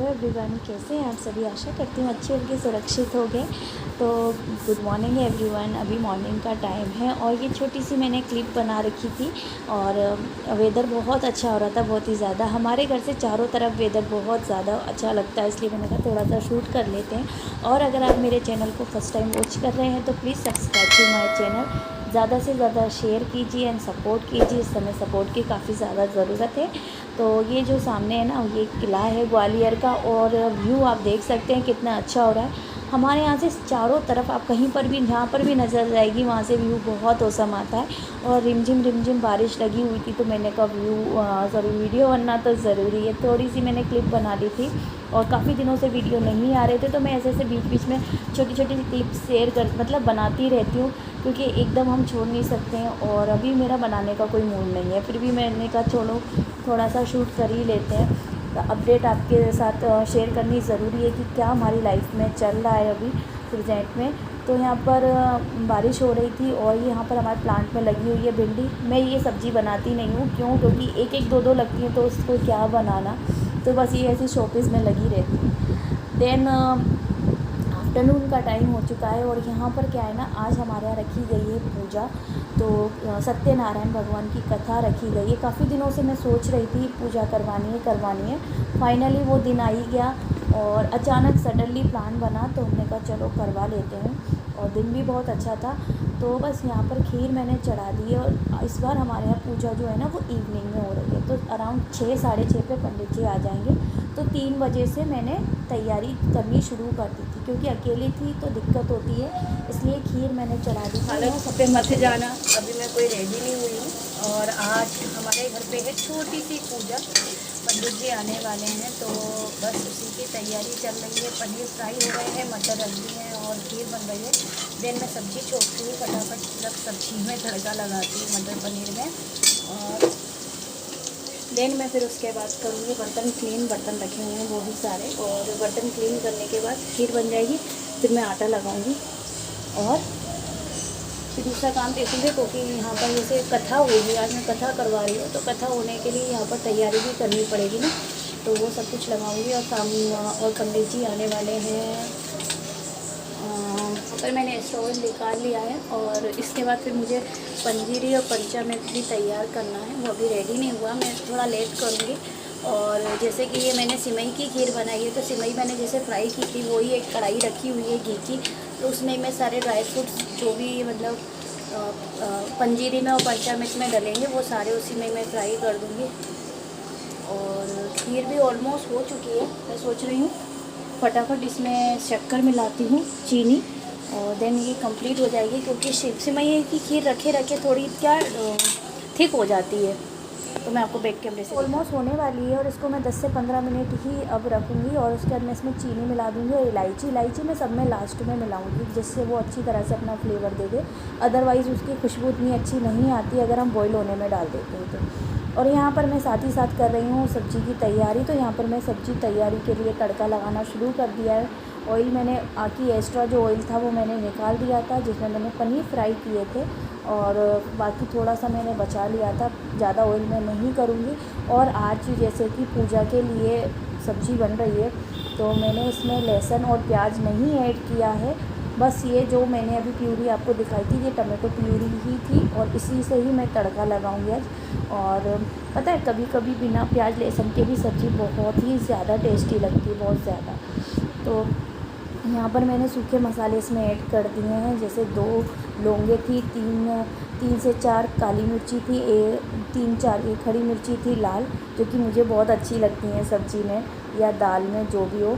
Everyone, कैसे हैं आप सभी। आशा करती हूँ अच्छे होंगे, सुरक्षित होंगे। तो गुड मॉर्निंग एवरीवन। अभी मॉर्निंग का टाइम है और ये छोटी सी मैंने क्लिप बना रखी थी और वेदर बहुत अच्छा हो रहा था, बहुत ही ज़्यादा। हमारे घर से चारों तरफ वेदर बहुत ज़्यादा अच्छा लगता है, इसलिए मैंने कहा थोड़ा सा शूट कर लेते हैं। और अगर आप मेरे चैनल को फर्स्ट टाइम वॉच कर रहे हैं तो please subscribe to my channel. ज़्यादा से ज़्यादा शेयर कीजिए एंड सपोर्ट कीजिए। इस समय सपोर्ट की काफ़ी ज़्यादा ज़रूरत है। तो ये जो सामने है ना, ये किला है ग्वालियर का और व्यू आप देख सकते हैं कितना अच्छा हो रहा है। हमारे यहाँ से चारों तरफ आप कहीं पर भी, जहाँ पर भी नज़र जाएगी वहाँ से व्यू बहुत औसम आता है। और रिमझिम बारिश लगी हुई थी तो मैंने कहा वीडियो बनना तो ज़रूरी है। थोड़ी सी मैंने क्लिप बना ली थी और काफ़ी दिनों से वीडियो नहीं आ रहे थे, तो मैं ऐसे ऐसे बीच बीच में छोटी छोटी क्लिप शेयर कर मतलब बनाती रहती हूँ, क्योंकि एकदम हम छोड़ नहीं सकते हैं। और अभी मेरा बनाने का कोई मूड नहीं है, फिर भी मैंने कहा छोड़ो थोड़ा सा शूट कर ही लेते हैं। तो अपडेट आपके साथ शेयर करनी ज़रूरी है कि क्या हमारी लाइफ में चल रहा है अभी प्रेजेंट में। तो यहाँ पर बारिश हो रही थी और यहाँ पर हमारे प्लांट में लगी हुई है भिंडी। मैं ये सब्ज़ी बनाती नहीं हूँ, क्योंकि एक एक दो दो लगती हैं तो उसको क्या बनाना, तो बस ये ऐसी शोपीस में लगी रहती है। देन आफ्टरनून का टाइम हो चुका है और यहाँ पर क्या है ना, आज हमारे यहाँ रखी गई है पूजा। तो सत्यनारायण भगवान की कथा रखी गई है। काफ़ी दिनों से मैं सोच रही थी पूजा करवानी है। फाइनली वो दिन आ ही गया और अचानक सडनली प्लान बना, तो हमने कहा चलो करवा लेते हैं। और दिन भी बहुत अच्छा था। तो बस यहाँ पर खीर मैंने चढ़ा दी है। और इस बार हमारे यहाँ पूजा जो है ना वो इवनिंग में हो रही है, तो अराउंड 6 साढ़े 6 पे पंडित जी आ जाएंगे। तो 3 बजे से मैंने तैयारी करनी शुरू कर दी थी, क्योंकि अकेली थी तो दिक्कत होती है, इसलिए खीर मैंने चढ़ा दी थी। हालत पे मत जाना, अभी मैं कोई रेडी नहीं हुई हूँ। और आज हमारे घर पे है छोटी सी पूजा, पंडित जी आने वाले हैं, तो बस उसी की तैयारी चल रही है। पनीर फ्राई हो रहे हैं, मटर रख दी है और खीर बन रही है। देन मैं सब्ज़ी छोड़ती हूँ, फटाफट मतलब सब्ज़ी में तड़का लगाती हूँ मटर पनीर में। और देन मैं फिर उसके बाद करूँगी बर्तन रखे हुए हैं वो भी सारे, और बर्तन क्लीन करने के बाद खीर बन जाएगी। फिर मैं आटा लगाऊँगी और फिर दूसरा काम देखूँगी, क्योंकि यहाँ पर जैसे कथा होगी, आज मैं कथा करवा रही हूँ, तो कथा होने के लिए यहाँ पर तैयारी भी करनी पड़ेगी ना, तो वो सब कुछ लगाऊँगी। और पंडित जी आने वाले हैं। पर मैंने स्टोव निकाल लिया है और इसके बाद फिर मुझे पंजीरी और पंचामृत भी तैयार करना है, वो अभी रेडी नहीं हुआ, मैं थोड़ा लेट करूँगी। और जैसे कि ये मैंने सिमई की खीर बनाई है, तो सिमई मैंने जैसे फ्राई की थी वही एक कढ़ाई रखी हुई है घी की, तो उसमें मैं सारे ड्राई फ्रूट्स जो भी मतलब पंजीरी में और पंचामृत में डलेंगे वो सारे उसी में मैं फ्राई कर दूँगी। और खीर भी ऑलमोस्ट हो चुकी है। मैं सोच रही हूँ फटाफट इसमें शक्कर मिलाती हूँ, चीनी, और देन ये कंप्लीट हो जाएगी, क्योंकि सिमई की खीर रखे रखे थोड़ी क्या थिक हो जाती है। तो मैं आपको बैक कैमरे से ऑलमोस्ट होने वाली है और इसको मैं 10 से 15 मिनट ही अब रखूँगी। और उसके बाद मैं इसमें चीनी मिला दूँगी और इलायची मैं सब में लास्ट में मिलाऊँगी, जिससे वो अच्छी तरह से अपना फ्लेवर दे दे। अदरवाइज़ उसकी खुशबू इतनी अच्छी नहीं आती अगर हम बॉईल होने में डाल देते हैं तो। और यहाँ पर मैं साथ ही साथ कर रही हूँ सब्ज़ी की तैयारी। तो यहाँ पर मैं सब्ज़ी तैयारी के लिए तड़का लगाना शुरू कर दिया है। ऑयल मैंने आकी एक्स्ट्रा जो ऑयल था वो मैंने निकाल दिया था, जिसमें मैंने पनीर फ्राई किए थे, और बाकी थोड़ा सा मैंने बचा लिया था, ज़्यादा ऑयल मैं नहीं करूँगी। और आज जैसे कि पूजा के लिए सब्ज़ी बन रही है, तो मैंने इसमें लहसुन और प्याज नहीं ऐड किया है। बस ये जो मैंने अभी प्यूरी आपको दिखाई थी, ये टमाटो प्यूरी ही थी और इसी से ही मैं तड़का लगाऊंगी आज। और पता है कभी कभी बिना प्याज लहसुन के भी सब्ज़ी बहुत ही ज़्यादा टेस्टी लगती है, बहुत ज़्यादा। तो यहाँ पर मैंने सूखे मसाले इसमें ऐड कर दिए हैं, जैसे 2 लौंगे थी, 3 से 4 काली मिर्ची थी, 3-4 ये खड़ी मिर्ची थी लाल, जो कि मुझे बहुत अच्छी लगती हैं सब्ज़ी में या दाल में जो भी हो।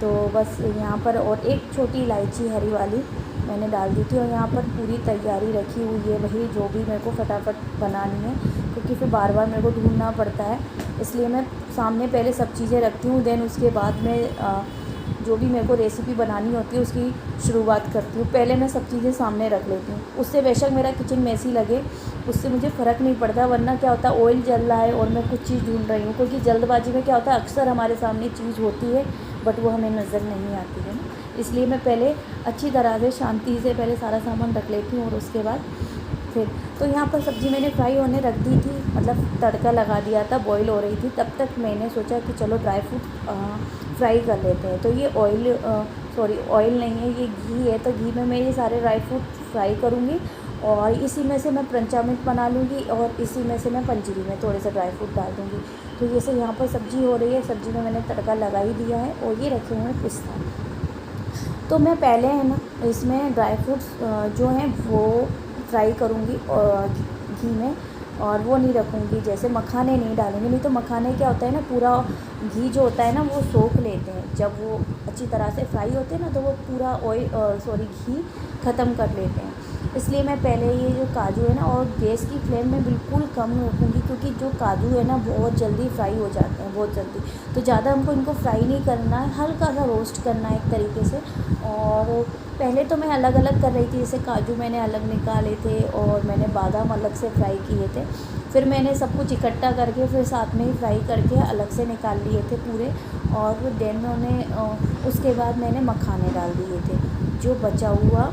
तो बस यहाँ पर और एक छोटी इलायची हरी वाली मैंने डाल दी थी। और यहाँ पर पूरी तैयारी रखी हुई है, वही जो भी मेरे को फटाफट बनानी है, क्योंकि फिर बार बार मेरे को ढूंढना पड़ता है, इसलिए मैं सामने पहले सब चीज़ें रखती हूँ। देन उसके बाद में जो भी मेरे को रेसिपी बनानी होती है उसकी शुरुआत करती हूँ। पहले मैं सब चीज़ें सामने रख लेती हूँ, उससे बेशक मेरा किचन मैसी लगे, उससे मुझे फ़र्क नहीं पड़ता। वरना क्या होता है, ऑयल जल रहा है और मैं कुछ चीज़ ढूंढ रही हूँ, क्योंकि जल्दबाजी में क्या होता है अक्सर हमारे सामने चीज़ होती है बट वो हमें नज़र नहीं आती है ना। इसलिए मैं पहले अच्छी तरह से शांति से पहले सारा सामान रख लेती हूँ और उसके बाद फिर तो यहाँ पर सब्ज़ी मैंने फ्राई होने रख दी थी, मतलब तड़का लगा दिया था, बॉईल हो रही थी। तब तक मैंने सोचा कि चलो ड्राई फ्रूट फ्राई कर लेते हैं। तो ये ऑयल नहीं है, ये घी है। तो घी में मैं ये सारे ड्राई फ्रूट फ्राई करूँगी और इसी में से मैं पंचामृत बना लूँगी और इसी में से मैं पंजीरी में थोड़े से ड्राई फ्रूट डाल दूँगी। तो जैसे यहाँ पर सब्ज़ी हो रही है, सब्ज़ी में मैंने तड़का लगा ही दिया है और ये रखे हुए हैं पिस्ता। तो मैं पहले है ना इसमें ड्राई फ्रूट्स जो हैं वो फ्राई करूँगी और घी में, और वो नहीं रखूँगी, जैसे मखाने नहीं डालूँगी। नहीं तो मखाने क्या होता है ना, पूरा घी जो होता है ना वो सोख लेते हैं। जब वो अच्छी तरह से फ्राई होते हैं ना तो वो पूरा घी ख़त्म कर लेते हैं। इसलिए मैं पहले ये जो काजू है ना, और गैस की फ्लेम में बिल्कुल कम रखूँगी, क्योंकि जो काजू है ना बहुत जल्दी फ्राई हो जाते हैं, बहुत जल्दी। तो ज़्यादा हमको इनको फ्राई नहीं करना है, हल्का सा रोस्ट करना है एक तरीके से। और पहले तो मैं अलग अलग कर रही थी, जैसे काजू मैंने अलग निकाले थे और मैंने बादाम अलग से फ्राई किए थे। फिर मैंने सब कुछ इकट्ठा करके फिर साथ में ही फ्राई करके अलग से निकाल लिए थे पूरे। और देन मैंने उसके बाद मैंने मखाने डाल दिए थे, जो बचा हुआ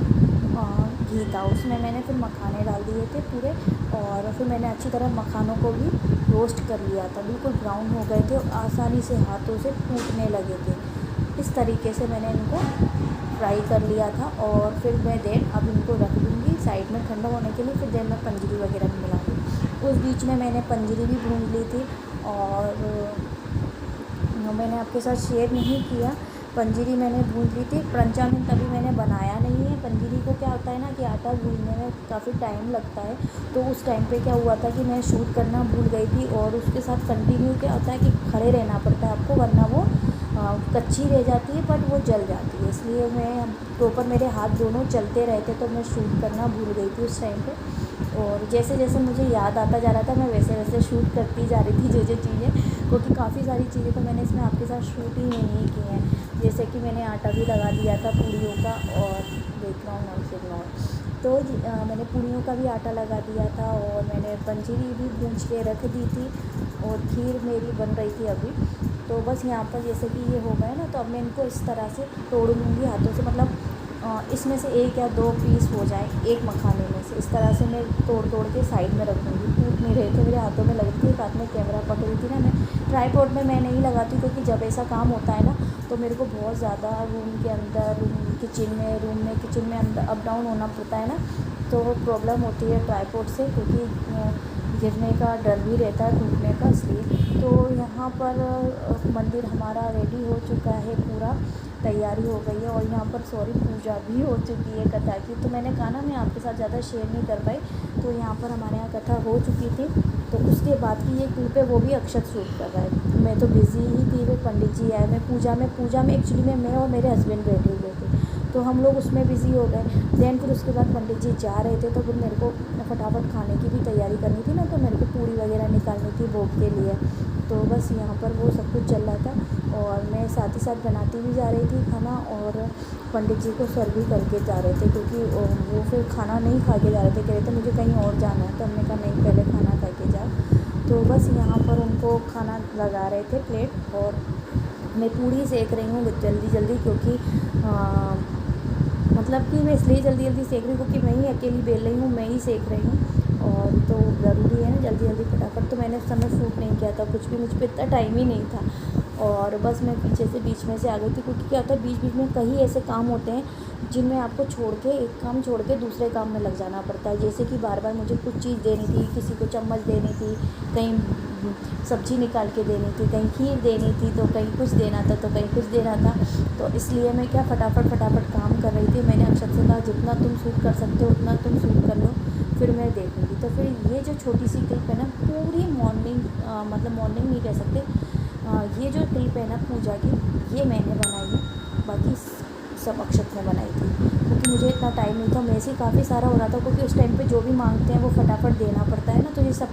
घी था उसमें मैंने फिर मखाने डाल दिए थे पूरे। और फिर मैंने अच्छी तरह मखानों को भी रोस्ट कर लिया था, बिल्कुल ब्राउन हो गए थे और आसानी से हाथों से टूटने लगे थे। इस तरीके से मैंने इनको फ्राई कर लिया था। और फिर मैं अब इनको रख दूँगी साइड में ठंडा होने के लिए। फिर देन मैं पंजीरी वगैरह भी मिलाऊँगी। उस बीच में मैंने पंजीरी भी भून ली थी और मैंने आपके साथ शेयर नहीं किया, पंजीरी मैंने भून ली थी। पंचामृत अभी मैंने बनाया नहीं है। पंजीरी को क्या होता है ना कि आटा गूँथने में काफ़ी टाइम लगता है, तो उस टाइम पे क्या हुआ था कि मैं शूट करना भूल गई थी। और उसके साथ कंटिन्यू क्या होता है कि खड़े रहना पड़ता है आपको, वरना वो कच्ची रह जाती है, बट वो जल जाती है। इसलिए मैं प्रॉपर मेरे हाथ दोनों चलते रहे थे, तो मैं शूट करना भूल गई थी उस टाइम पे। और जैसे जैसे मुझे याद आता जा रहा था मैं वैसे वैसे शूट करती जा रही थी जो चीज़ें, क्योंकि काफ़ी सारी चीज़ें तो मैंने इसमें आपके साथ शूट ही नहीं की हैं। जैसे कि मैंने आटा भी लगा दिया था पूड़ियों का, और देख रहा हूँ नॉइस इग्नोर। तो मैंने पूड़ियों का भी आटा लगा दिया था और मैंने पंजीरी भी भून के रख दी थी और खीर मेरी बन रही थी अभी। तो बस यहाँ पर जैसे कि ये हो गया ना, तो अब मैं इनको इस तरह से तोड़ लूँगी हाथों से, मतलब इसमें से 1 या 2 पीस हो जाए एक मखाने में से। इस तरह से मैं तोड़ तोड़ के साइड में रख दूँगी। टूट नहीं रहे थे, मेरे हाथों में लग रही थी। एक हाथ में कैमरा पकड़ी थी ना मैं। ट्राइपॉड में मैं नहीं लगाती, क्योंकि जब ऐसा काम होता है ना तो मेरे को बहुत ज़्यादा रूम के अंदर, किचन में अंदर अप डाउन होना पड़ता है ना, तो प्रॉब्लम होती है ट्राइपॉड से, क्योंकि गिरने का डर भी रहता है, टूटने का। इसलिए तो यहाँ पर मंदिर हमारा रेडी हो चुका है, पूरा तैयारी हो गई है। और यहाँ पर पूजा भी हो चुकी है कथा की। तो मैंने कहा ना मैं आपके साथ ज़्यादा शेयर नहीं कर पाई। तो यहाँ पर हमारे यहाँ कथा हो चुकी थी। तो उसके बाद की ये क्लिप है, वो भी अक्षत शूट कर रहा है। मैं तो बिज़ी ही थी, फिर पंडित जी आए। मैं पूजा में एक्चुअली में मैं और मेरे हस्बैंड बैठे हुए थे, तो हम लोग उसमें बिज़ी हो गए। देन फिर उसके बाद पंडित जी जा रहे थे, तो फिर मेरे को फटाफट खाने की भी तैयारी करनी थी ना, तो मेरे को पूड़ी वगैरह निकालनी थी भोग के लिए। तो बस यहाँ पर वो सब कुछ चल रहा था और मैं साथ ही साथ बनाती भी जा रही थी खाना, और पंडित जी को सर्व भी करके जा रहे थे, क्योंकि वो फिर खाना नहीं खा के जा रहे थे। कह रहे थे मुझे कहीं और जाना है, तो हमने कहा नहीं, पहले खाना खा के जाओ। तो बस यहाँ पर उनको खाना लगा रहे थे प्लेट, और मैं पूड़ी सेक रही हूँ जल्दी जल्दी, क्योंकि मतलब कि मैं इसलिए जल्दी जल्दी सेक रही हूँ क्योंकि मैं ही अकेली बेल रही हूँ, मैं ही सेक रही हूँ। और तो ज़रूरी है ना जल्दी जल्दी फटाफट। तो मैंने उस समय शूट नहीं किया था कुछ भी, मुझ पर इतना टाइम ही नहीं था। और बस मैं बीच में से आ गई थी, क्योंकि क्या होता है बीच में कई ऐसे काम होते हैं जिनमें आपको एक काम छोड़ के दूसरे काम में लग जाना पड़ता है। जैसे कि बार बार मुझे कुछ चीज़ देनी थी, किसी को चम्मच देनी थी, कहीं सब्ज़ी निकाल के देनी थी, कहीं खीर देनी थी, तो कहीं कुछ देना था, तो कहीं कुछ देना था। तो इसलिए मैं क्या फटाफट काम कर रही थी। मैंने अक्षत से कहा जितना तुम शूट कर सकते हो उतना तुम शूट कर लो, फिर मैं देखूँगी। तो फिर ये जो छोटी सी क्लिप है ना, पूरी मॉर्निंग मतलब मॉर्निंग नहीं कह सकते, ये जो क्लिप है ना पूजा की, ये मैंने बनाई है। बाकी सब अक्षत ने बनाई थी, क्योंकि मुझे इतना टाइम नहीं था। वैसे ही काफ़ी सारा हो रहा था, क्योंकि उस टाइम पे जो भी मांगते हैं वो फटाफट देना पड़ता है ना, तो ये सब